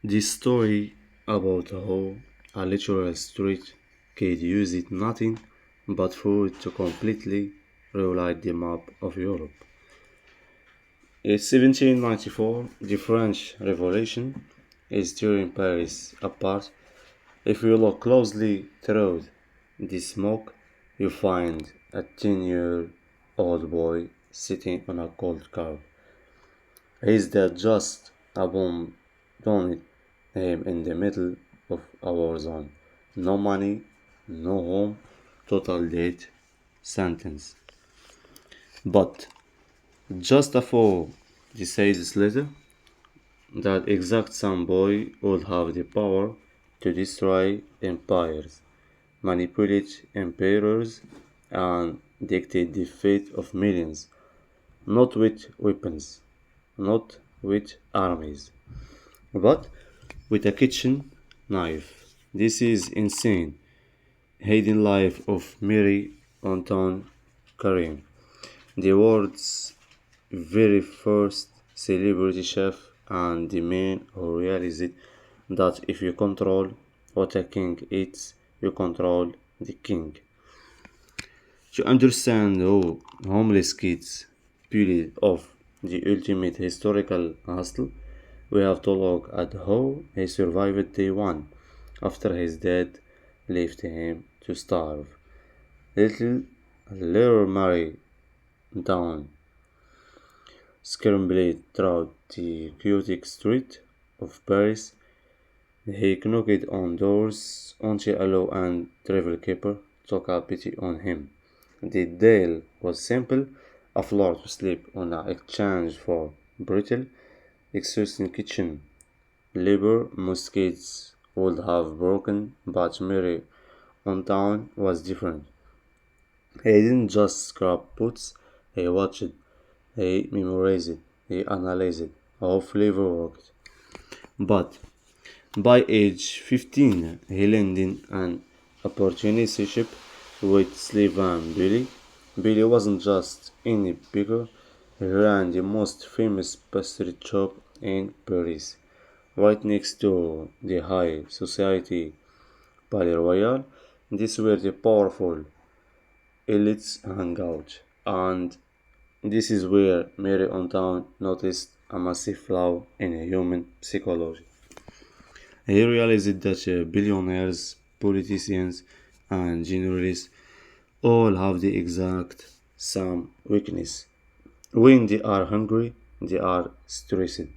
This story about how a literal street kid used nothing but food to completely rewrite the map of Europe. In 1794, the French Revolution is tearing Paris apart. If you look closely through the smoke, you find a 10-year-old boy sitting on a cold car. Is that just a bomb thrown him in the middle of a war zone? No money, no home, total dead sentence. But just a few decades later, that exact same boy would have the power to destroy empires, manipulate emperors, and dictate the fate of millions, not with weapons, not with armies, but with a kitchen knife. This is insane. Hidden life of Mary Anton Karim, the world's very first celebrity chef and the man who realized that if you control what a king eats, you control the king. To understand how homeless kids pulled off the ultimate historical hustle, we have to look at how he survived day one after his dad left him to starve. Little Mary Down scrambled through the chaotic street of Paris. He knocked on doors until a law and travel keeper took a pity on him. The deal was simple: a floor to sleep on in exchange for brutal, exhausting kitchen labor. Most kids would have broken, but Mary on town was different. He didn't just scrap boots, he watched, he memorized, he analyzed how flavor worked. But by age 15, he landed an apprenticeship with Sylvain Billy. Billy wasn't just any baker, he ran the most famous pastry shop in Paris, right next to the high society Palais Royal. This where the powerful elites hang out, and this is where Mary Antoine noticed a massive flaw in human psychology. He realized that billionaires, politicians, and generalists all have the exact same weakness. When they are hungry, they are stressed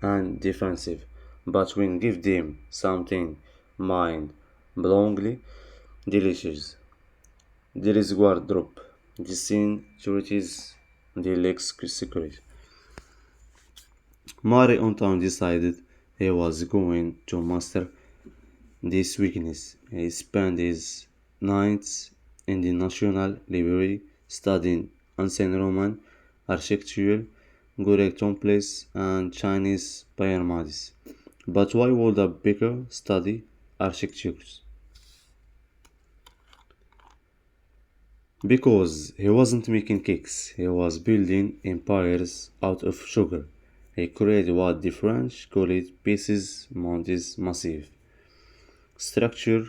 and defensive. But when give them something mind blowingly delicious, there is wardrobe, the scene charities, the legs secret. Mary Antoine decided he was going to master this weakness. He spent his nights in the National Library studying ancient Roman architecture, Greek temples, and Chinese pyramids. But why would a baker study architecture? Because he wasn't making cakes, he was building empires out of sugar. He created what the French call it pieces mondes massive. Structure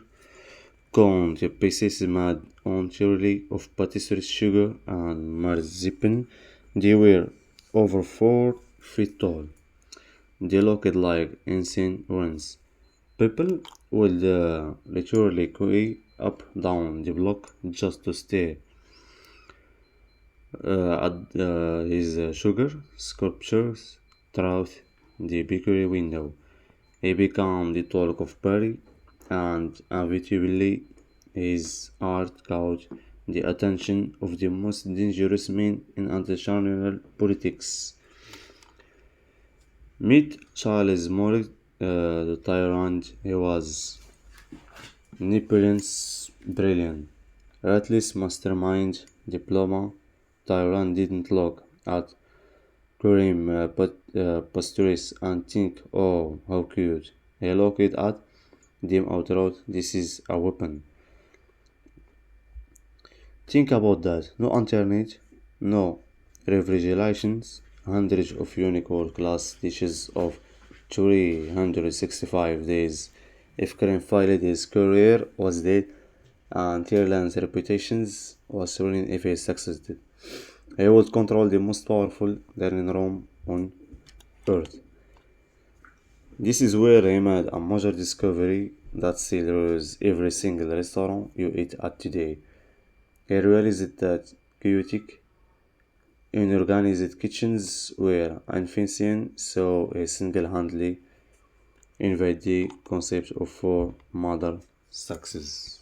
cone the pieces made entirely of patisserie sugar and marzipan. They were over 4 feet tall. They looked like ancient ruins. People would literally go up down the block just to stare at his sugar sculptures throughout the bakery window. He became the talk of Paris, and inevitably his art caught the attention of the most dangerous men in international politics. Meet Charles Moritz, the tyrant. He was Napoleon's brilliant, ruthless mastermind diploma. Tyrant didn't look at Karim Pastoris and think, oh, how cute. He looked at them outright, this is a weapon. Think about that. No internet, no refrigerations, hundreds of unique world class dishes of 365 days. If Karim failed, his career was dead, and Ireland's reputation was ruined if he succeeded. He would control the most powerful dining room on earth. This is where he made a major discovery that still rules every single restaurant you eat at today. He realized that chaotic, unorganized kitchens were inefficient, so he single-handedly invented the concept of four modern success.